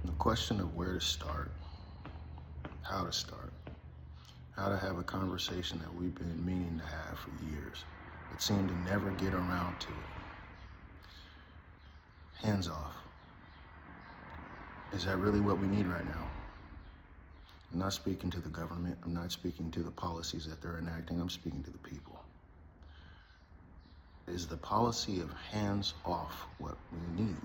The question of where to start, how to start, how to have a conversation that we've been meaning to have for years, but seem to never get around to it. Hands off. Is that really what we need right now? I'm not speaking to the government. I'm not speaking to the policies that they're enacting. I'm speaking to the people. Is the policy of hands off what we need?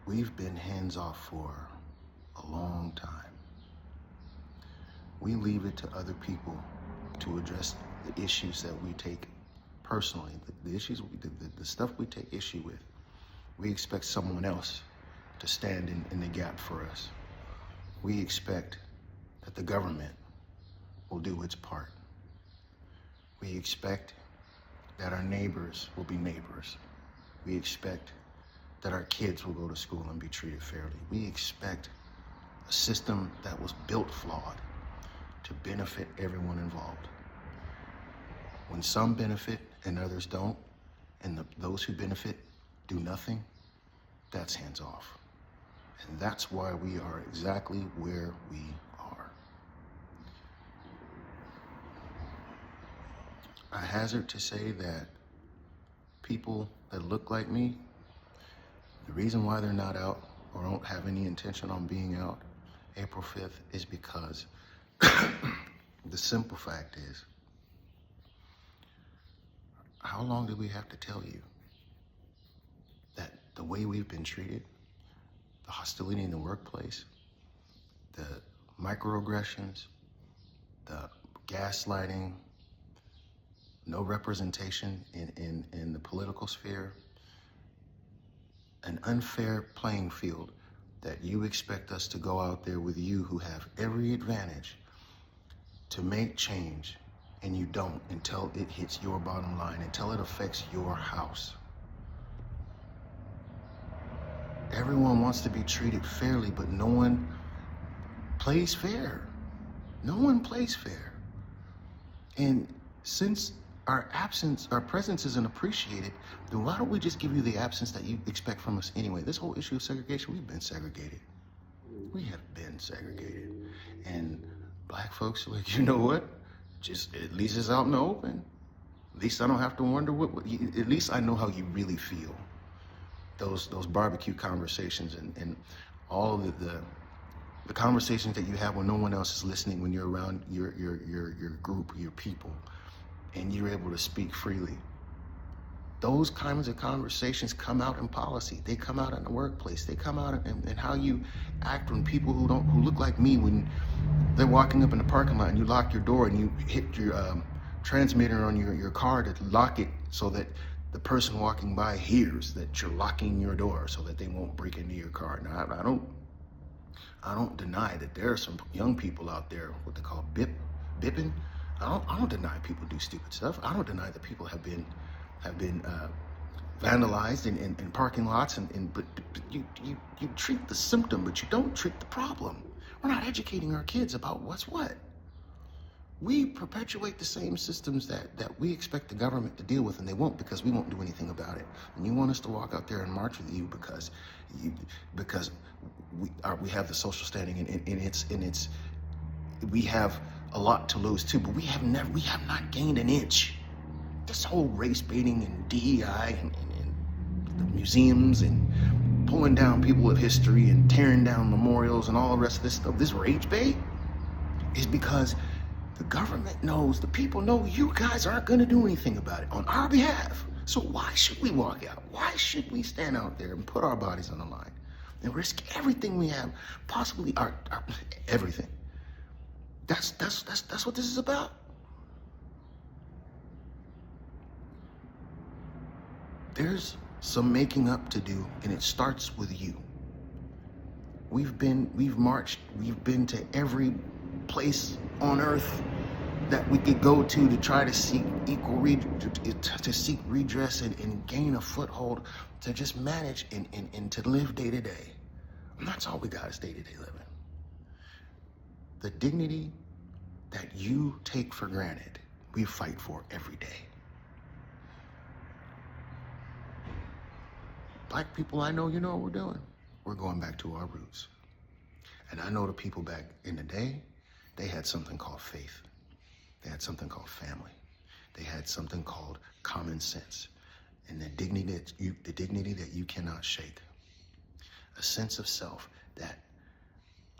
We've been hands off for a long time. We leave it to other people to address the issues that we take personally, the issues, the stuff we take issue with. We expect someone else to stand in the gap for us. We expect that the government will do its part. We expect that our neighbors will be neighbors. We expect that our kids will go to school and be treated fairly. We expect a system that was built flawed to benefit everyone involved. When some benefit and others don't, and those who benefit do nothing, that's hands off. And that's why we are exactly where we are. I hazard to say that people that look like me, the reason why they're not out or don't have any intention on being out April 5th is because the simple fact is, how long do we have to tell you that the way we've been treated, the hostility in the workplace, the microaggressions, the gaslighting, no representation in the political sphere, an unfair playing field that you expect us to go out there with you who have every advantage to make change, and you don't until it hits your bottom line, until it affects your house. Everyone wants to be treated fairly, but no one plays fair. No one plays fair. And since our presence isn't appreciated, then why don't we just give you the absence that you expect from us anyway? This whole issue of segregation, we've been segregated. We have been segregated. And black folks are like, you know what? Just at least it's out in the open. At least I don't have to wonder at least I know how you really feel. Those barbecue conversations and all the conversations that you have when no one else is listening, when you're around your group, your people, and you're able to speak freely. Those kinds of conversations come out in policy. They come out in the workplace. They come out in how you act when people who look like me, when they're walking up in the parking lot and you lock your door and you hit your transmitter on your car to lock it so that the person walking by hears that you're locking your door so that they won't break into your car. Now, I don't deny that there are some young people out there, what they call bipping. I don't deny people do stupid stuff. I don't deny that people have been vandalized in parking lots, but you treat the symptom, but you don't treat the problem. We're not educating our kids about what's what. We perpetuate the same systems that we expect the government to deal with, and they won't, because we won't do anything about it. And you want us to walk out there and march with you because we have the social standing, and we have a lot to lose too, but we have not gained an inch. This whole race baiting and DEI and the museums and pulling down people of history and tearing down memorials and all the rest of this stuff, this rage bait, is because the government knows, the people know you guys aren't going to do anything about it on our behalf. So why should we walk out? Why should we stand out there and put our bodies on the line and risk everything we have, possibly our everything? That's what this is about. There's some making up to do, and it starts with you. We've marched, we've been to every place on earth that we could go to try to seek to seek redress and gain a foothold to just manage and to live day to day. And that's all we got is day to day living. The dignity that you take for granted, we fight for every day. Black people I know, you know what we're doing. We're going back to our roots. And I know the people back in the day, they had something called faith. They had something called family. They had something called common sense. And the dignity that you cannot shake. A sense of self that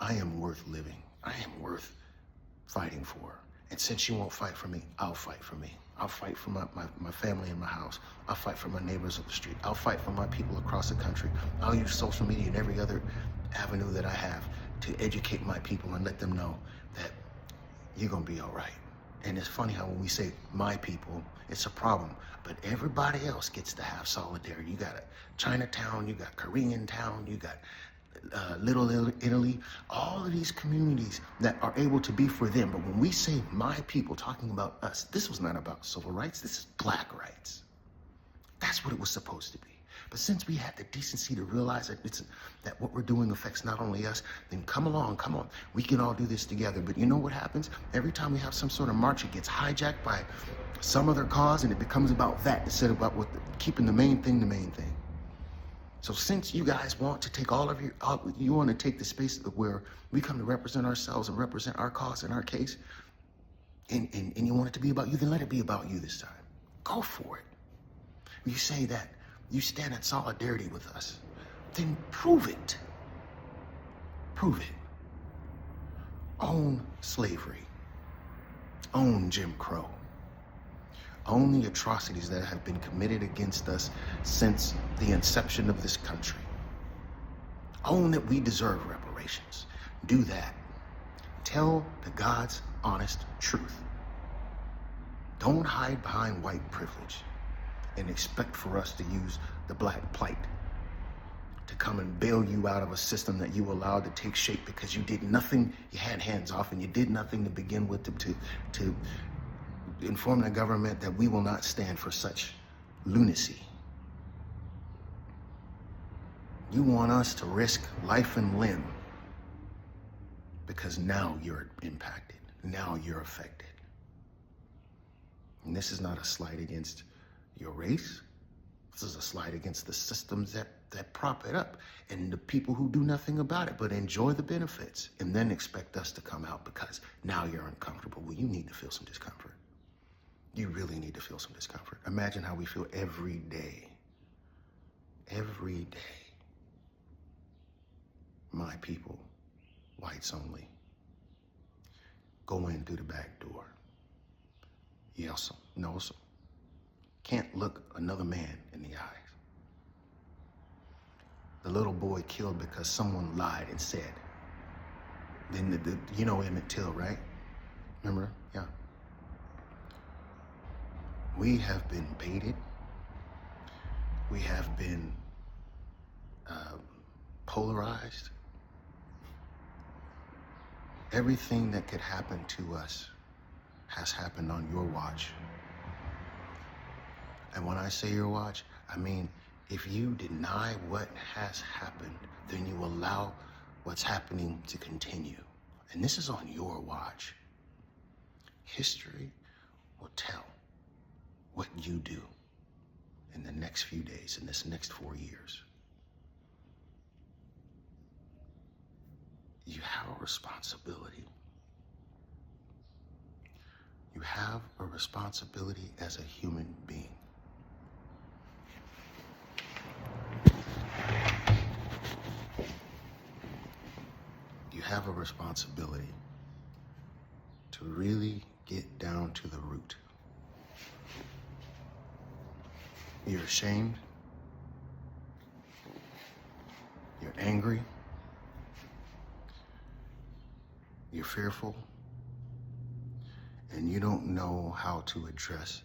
I am worth living. I am worth fighting for. And since you won't fight for me, I'll fight for me. I'll fight for my family in my house. I'll fight for my neighbors up the street. I'll fight for my people across the country. I'll use social media and every other avenue that I have to educate my people and let them know that you're gonna be all right. And it's funny how when we say my people, it's a problem, but everybody else gets to have solidarity. You got a Chinatown, you got Korean Town, you got Little Italy, all of these communities that are able to be for them. But when we say my people, talking about us, this was not about civil rights, this is black rights. That's what it was supposed to be. But since we had the decency to realize that what we're doing affects not only us, then come on, we can all do this together. But you know what happens? Every time we have some sort of march, it gets hijacked by some other cause, and it becomes about that instead of about keeping the main thing the main thing. So since you guys want to take you want to take the space where we come to represent ourselves and represent our cause and our case, and you want it to be about you, then let it be about you this time. Go for it. You say that you stand in solidarity with us, then prove it. Prove it. Own slavery. Own Jim Crow. Own the atrocities that have been committed against us since the inception of this country. Own that we deserve reparations. Do that. Tell the God's honest truth. Don't hide behind white privilege and expect for us to use the black plight to come and bail you out of a system that you allowed to take shape because you did nothing, you had hands off, and you did nothing to begin with to inform the government that we will not stand for such lunacy. You want us to risk life and limb because now you're impacted, now you're affected. And this is not a slight against your race. This is a slight against the systems that prop it up and the people who do nothing about it but enjoy the benefits and then expect us to come out because now you're uncomfortable. Well, you need to feel some discomfort. You really need to feel some discomfort. Imagine how we feel every day. Every day. My people, whites only. Go in through the back door. Yes, no, sir. Can't look another man in the eyes. The little boy killed because someone lied and said. Then you know Emmett Till, right? Remember? Yeah. We have been baited. We have been polarized. Everything that could happen to us has happened on your watch. And when I say your watch, I mean, if you deny what has happened, then you allow what's happening to continue. And this is on your watch. History will tell what you do in the next few days, in this next 4 years. You have a responsibility. You have a responsibility as a human being. You have a responsibility to really get down to the root. You're ashamed. You're angry. You're fearful. And you don't know how to address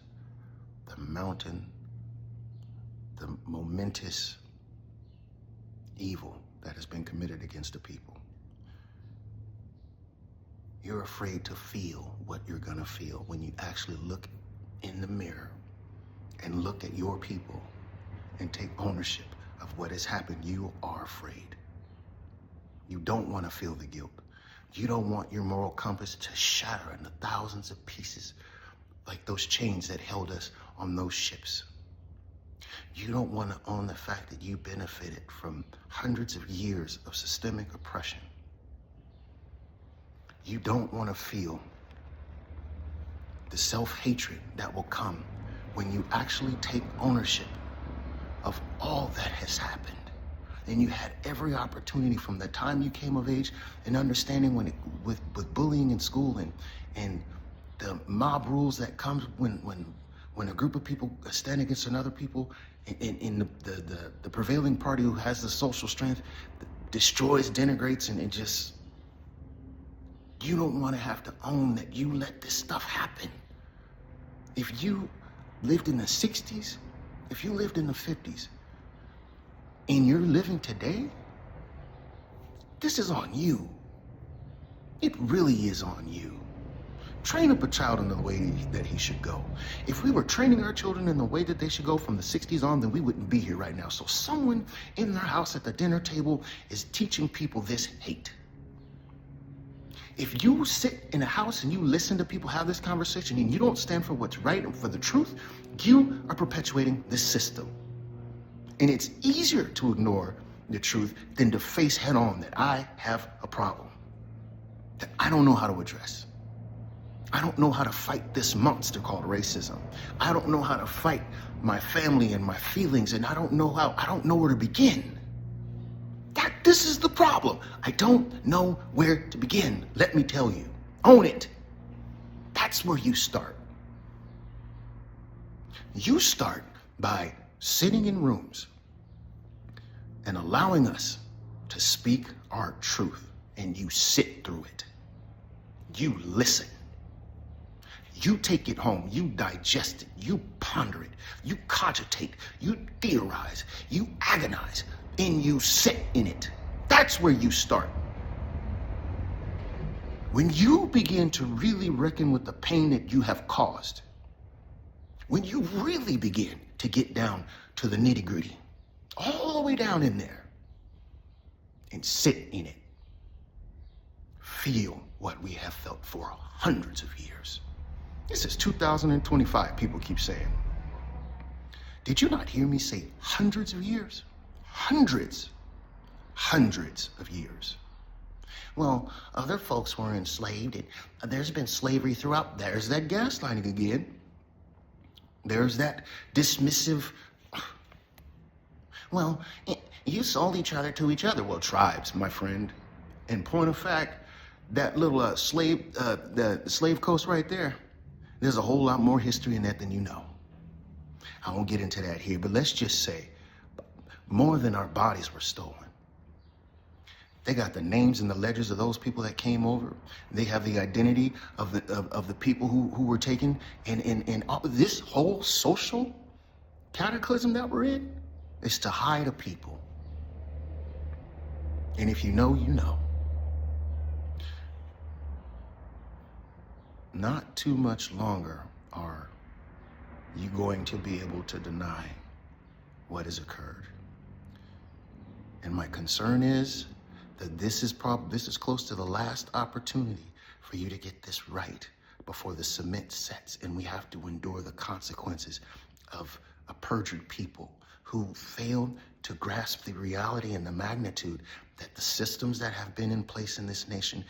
the mountain, the momentous evil that has been committed against the people. You're afraid to feel what you're gonna feel when you actually look in the mirror and look at your people and take ownership of what has happened. You are afraid. You don't want to feel the guilt. You don't want your moral compass to shatter into thousands of pieces like those chains that held us on those ships. You don't want to own the fact that you benefited from hundreds of years of systemic oppression. You don't want to feel the self-hatred that will come when you actually take ownership of all that has happened. And you had every opportunity from the time you came of age and understanding with bullying in school and the mob rules that comes when a group of people stand against another people, in the prevailing party who has the social strength destroys, denigrates, and just, you don't want to have to own that you let this stuff happen. If you lived in the 60s, if you lived in the 50s, and you're living today, this is on you. It really is on you. Train up a child in the way that he should go. If we were training our children in the way that they should go from the 60s on, then we wouldn't be here right now. So someone in their house at the dinner table is teaching people this hate. If you sit in a house and you listen to people have this conversation and you don't stand for what's right and for the truth, you are perpetuating this system. And it's easier to ignore the truth than to face head on that I have a problem that I don't know how to address. I don't know how to fight this monster called racism. I don't know how to fight my family and my feelings, and I don't know where to begin. This is the problem. I don't know where to begin. Let me tell you. Own it. That's where you start. You start by sitting in rooms and allowing us to speak our truth, and you sit through it. You listen. You take it home, you digest it, you ponder it, you cogitate, you theorize, you agonize, and you sit in it. That's where you start. When you begin to really reckon with the pain that you have caused, when you really begin to get down to the nitty-gritty, all the way down in there, and sit in it, feel what we have felt for hundreds of years. This is 2025, people keep saying. Did you not hear me say hundreds of years? Hundreds of years. Well, other folks were enslaved, and there's been slavery throughout. There's that gaslighting again. There's that dismissive, well, you sold each other to each other. Well, tribes, my friend. And point of fact, that little the slave coast right there, there's a whole lot more history in that than you know. I won't get into that here, but let's just say more than our bodies were stolen. They got the names and the ledgers of those people that came over. They have the identity of the people who were taken. And this whole social cataclysm that we're in is to hide a people. And if you know, you know. Not too much longer are you going to be able to deny what has occurred. And my concern is that this is close to the last opportunity for you to get this right before the cement sets and we have to endure the consequences of a perjured people who failed to grasp the reality and the magnitude that the systems that have been in place in this nation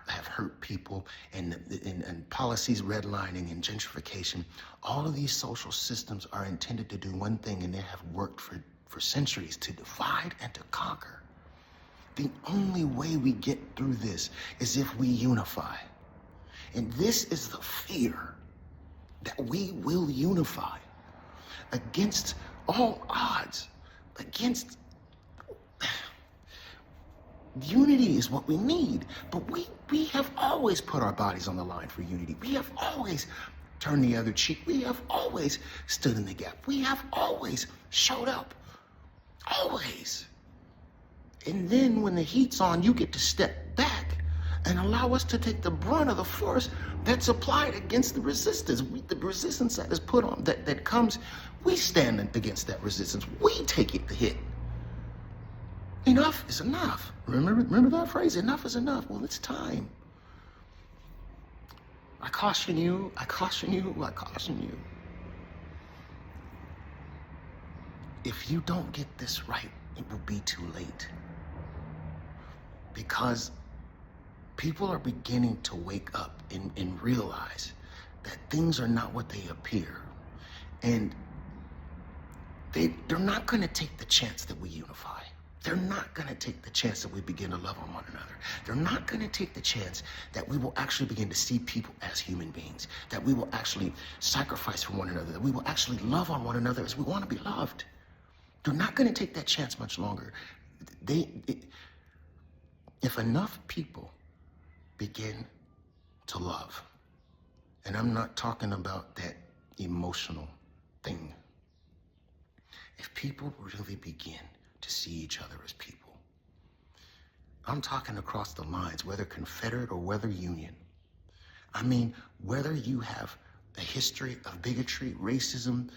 have hurt people, and policies, redlining and gentrification. All of these social systems are intended to do one thing, and they have worked for centuries, to divide and to conquer. The only way we get through this is if we unify. And this is the fear, that we will unify against all odds, against... Unity is what we need, but we have always put our bodies on the line for unity. We have always turned the other cheek. We have always stood in the gap. We have always showed up. Always. And then when the heat's on, you get to step back and allow us to take the brunt of the force that's applied against the resistance. The resistance that is put on, that comes, we stand against that resistance. We take it, the hit. Enough is enough. Remember that phrase? Enough is enough. Well, it's time. I caution you, I caution you, I caution you. if you don't get this right, it will be too late. Because people are beginning to wake up and realize that things are not what they appear. And they're not going to take the chance that we unify. They're not going to take the chance that we begin to love on one another. They're not going to take the chance that we will actually begin to see people as human beings, that we will actually sacrifice for one another, that we will actually love on one another as we want to be loved. They're not going to take that chance much longer. If enough people begin to love, and I'm not talking about that emotional thing, if people really begin to see each other as people, I'm talking across the lines, whether Confederate or whether Union. I mean, whether you have a history of bigotry, racism,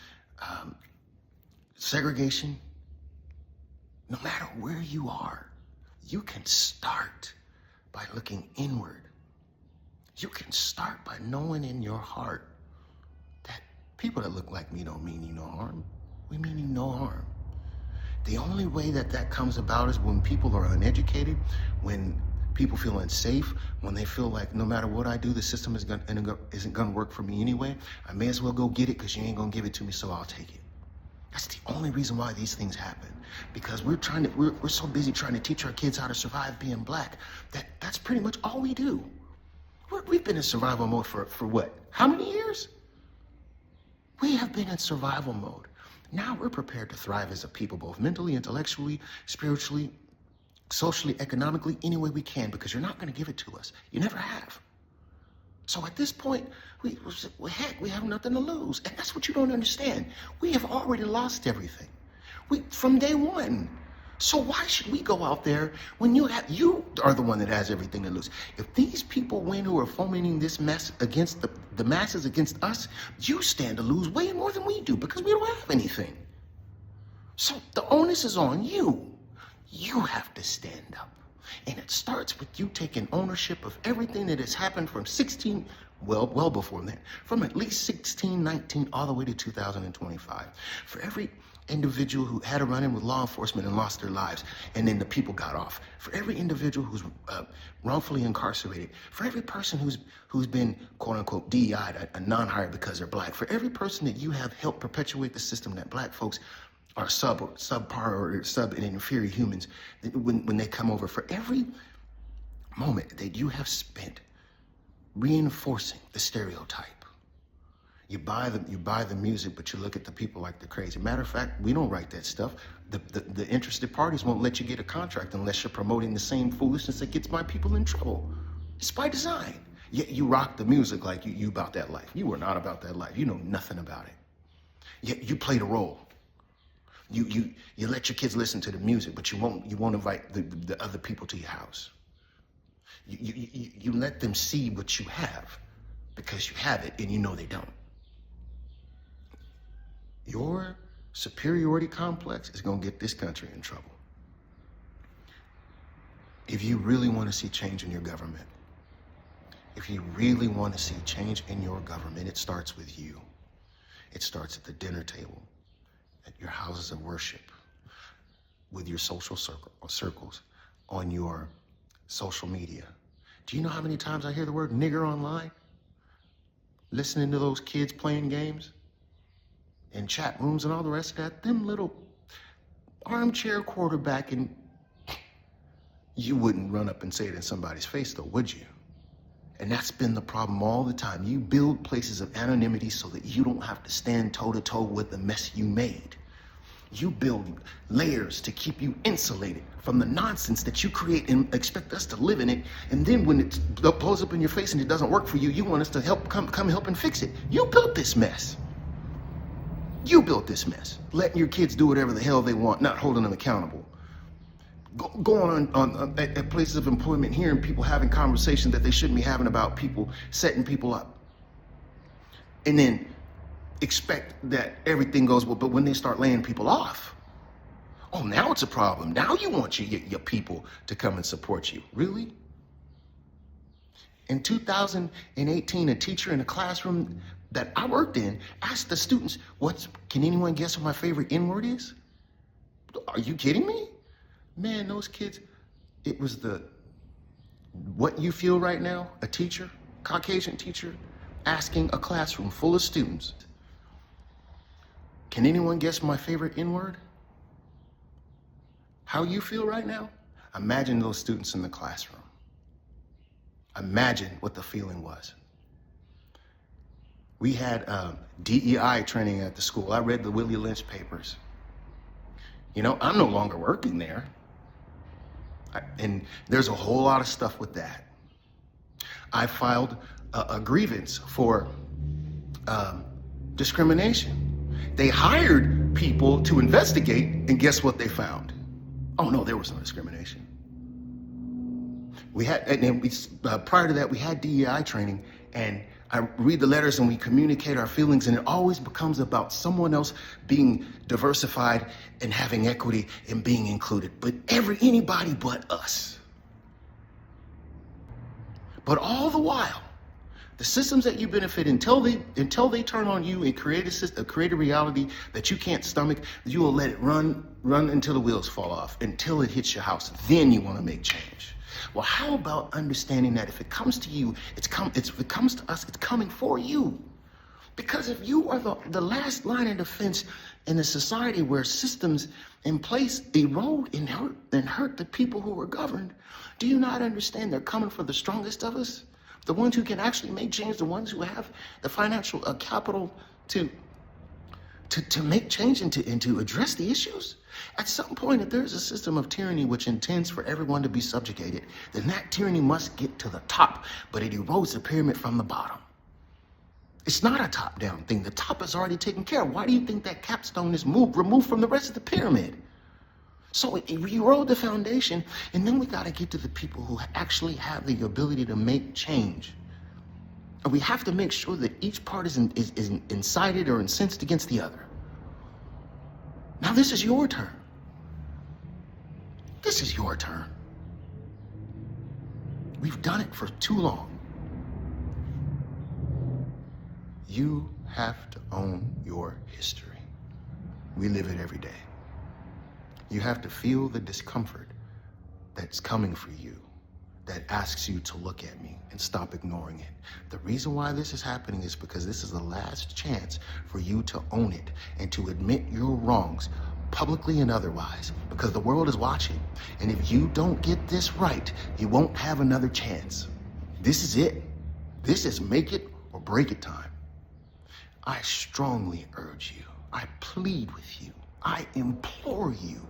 segregation, no matter where you are, you can start by looking inward. You can start by knowing in your heart that people that look like me don't mean you no harm. We mean you no harm. The only way that that comes about is when people are uneducated, when people feel unsafe, when they feel like no matter what I do, the system isn't going to work for me anyway. I may as well go get it because you ain't going to give it to me, so I'll take it. That's the only reason why these things happen. Because we're so busy trying to teach our kids how to survive being black that's pretty much all we do. We've been in survival mode for what? How many years? We have been in survival mode. Now we're prepared to thrive as a people, both mentally, intellectually, spiritually, socially, economically, any way we can, because you're not going to give it to us. You never have. So at this point, we have nothing to lose. And that's what you don't understand. We have already lost everything. From day one. So why should we go out there when you are the one that has everything to lose? If these people win who are fomenting this mess against the masses against us, you stand to lose way more than we do because we don't have anything. So the onus is on you. You have to stand up. And it starts with you taking ownership of everything that has happened from well before that, from at least 1619 all the way to 2025. For every individual who had a run-in with law enforcement and lost their lives, and then the people got off. For every individual who's wrongfully incarcerated. For every person who's been, quote-unquote, DEI'd, a non-hire because they're black. For every person that you have helped perpetuate the system that black folks are subpar or sub and inferior humans when they come over. For every moment that you have spent reinforcing the stereotype. You buy the music, but you look at the people like they're crazy. Matter of fact, we don't write that stuff. The interested parties won't let you get a contract unless you're promoting the same foolishness that gets my people in trouble. It's by design. Yet you rock the music like you about that life. You are not about that life. You know nothing about it. Yet you play the role. You let your kids listen to the music, but you won't invite the other people to your house. You let them see what you have because you have it and you know they don't. Your superiority complex is going to get this country in trouble. If you really want to see change in your government, if you really want to see change in your government, it starts with you. It starts at the dinner table, at your houses of worship, with your social circles, on your social media. Do you know how many times I hear the word nigger online? Listening to those kids playing games? In chat rooms and all the rest of that, them little armchair quarterback, and you wouldn't run up and say it in somebody's face though, would you? And that's been the problem all the time. You build places of anonymity so that you don't have to stand toe to toe with the mess you made. You build layers to keep you insulated from the nonsense that you create and expect us to live in it. And then when it blows up in your face and it doesn't work for you, you want us to come help and fix it. You built this mess. You built this mess, letting your kids do whatever the hell they want, not holding them accountable. Going on at places of employment, hearing people having conversations that they shouldn't be having about people, setting people up. And then expect that everything goes well, but when they start laying people off, oh, now it's a problem. Now you want your people to come and support you. Really? In 2018, a teacher in a classroom that I worked in asked the students, can anyone guess what my favorite N-word is? Are you kidding me? Man, those kids, it was what you feel right now, a teacher, Caucasian teacher, asking a classroom full of students, can anyone guess my favorite N-word? How you feel right now? Imagine those students in the classroom. Imagine what the feeling was. We had DEI training at the school. I read the Willie Lynch papers. You know, I'm no longer working there. And there's a whole lot of stuff with that. I filed a grievance for discrimination. They hired people to investigate, and guess what they found? Oh no, there was no discrimination. We had, prior to that, we had DEI training, and I read the letters and we communicate our feelings, and it always becomes about someone else being diversified and having equity and being included, but anybody but us. But all the while, the systems that you benefit until they turn on you and create a reality that you can't stomach, you will let it run until the wheels fall off, until it hits your house. Then you want to make change. Well, how about understanding that if it comes to you, if it comes to us, it's coming for you. Because if you are the last line of defense in a society where systems in place erode and hurt the people who are governed, do you not understand they're coming for the strongest of us? The ones who can actually make change, the ones who have the financial capital to make change and to address the issues? At some point, if there's a system of tyranny which intends for everyone to be subjugated, then that tyranny must get to the top, but it erodes the pyramid from the bottom. It's not a top-down thing. The top is already taken care of. Why do you think that capstone is removed from the rest of the pyramid? So it erode the foundation, and then we got to get to the people who actually have the ability to make change. And we have to make sure that each part is incited or incensed against the other. Now this is your turn. This is your turn. We've done it for too long. You have to own your history. We live it every day. You have to feel the discomfort that's coming for you, that asks you to look at me and stop ignoring it. The reason why this is happening is because this is the last chance for you to own it and to admit your wrongs, publicly and otherwise, because the world is watching. And if you don't get this right, you won't have another chance. This is it. This is make it or break it time. I strongly urge you. I plead with you. I implore you.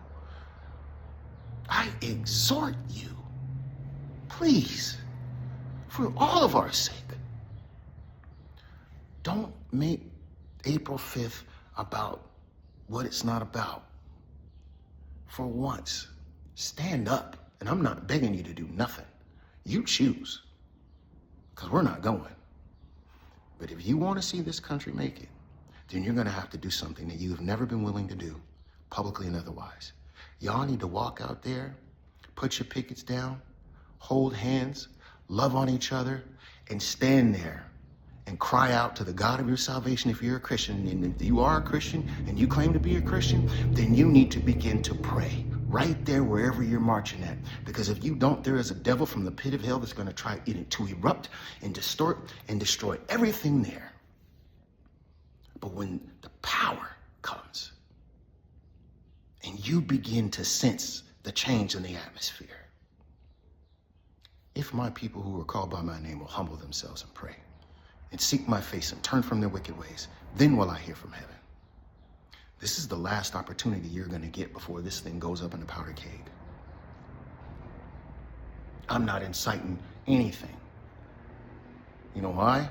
I exhort you. Please, for all of our sake, don't make April 5th about what it's not about. For once, stand up. And I'm not begging you to do nothing. You choose, because we're not going. But if you want to see this country make it, then you're going to have to do something that you've never been willing to do, publicly and otherwise. Y'all need to walk out there, put your pickets down, hold hands, love on each other, and stand there and cry out to the God of your salvation if you're a Christian. And if you are a Christian and you claim to be a Christian, then you need to begin to pray right there wherever you're marching at. Because if you don't, there is a devil from the pit of hell that's going to try to erupt and distort and destroy everything there. But when the power comes and you begin to sense the change in the atmosphere, if my people who are called by my name will humble themselves and pray and seek my face and turn from their wicked ways, then will I hear from heaven. This is the last opportunity you're going to get before this thing goes up in the powder keg. I'm not inciting anything. You know why?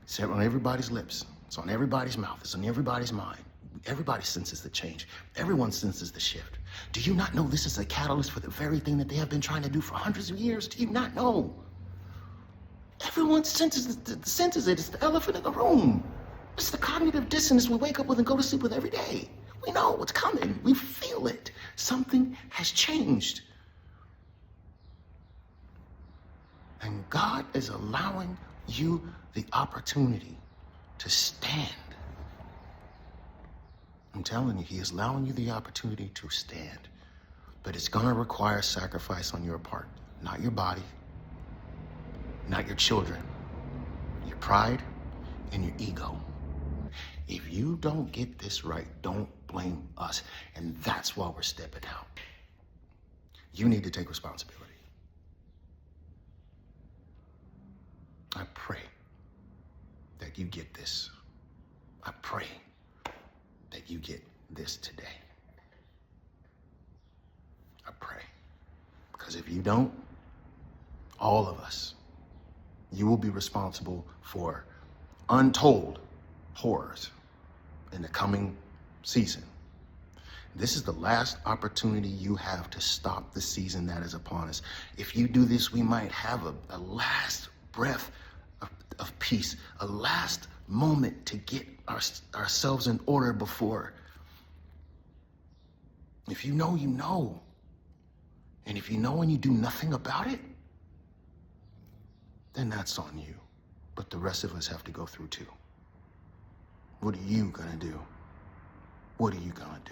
It's on everybody's lips. It's on everybody's mouth. It's on everybody's mind. Everybody senses the change. Everyone senses the shift. Do you not know this is a catalyst for the very thing that they have been trying to do for hundreds of years? Do you not know? Everyone senses it. It's the elephant in the room. It's the cognitive dissonance we wake up with and go to sleep with every day. We know what's coming. We feel it. Something has changed. And God is allowing you the opportunity to stand. I'm telling you, he is allowing you the opportunity to stand. But it's gonna require sacrifice on your part. Not your body, not your children, your pride and your ego. If you don't get this right, don't blame us. And that's why we're stepping out. You need to take responsibility. I pray that you get this. I pray that you get this today. I pray. Because if you don't, all of us, you will be responsible for untold horrors in the coming season. This is the last opportunity you have to stop the season that is upon us. If you do this, we might have a last breath of peace, a last moment to get ourselves in order before. If you know, you know. And if you know and you do nothing about it, then that's on you. But the rest of us have to go through too. What are you gonna do? What are you gonna do?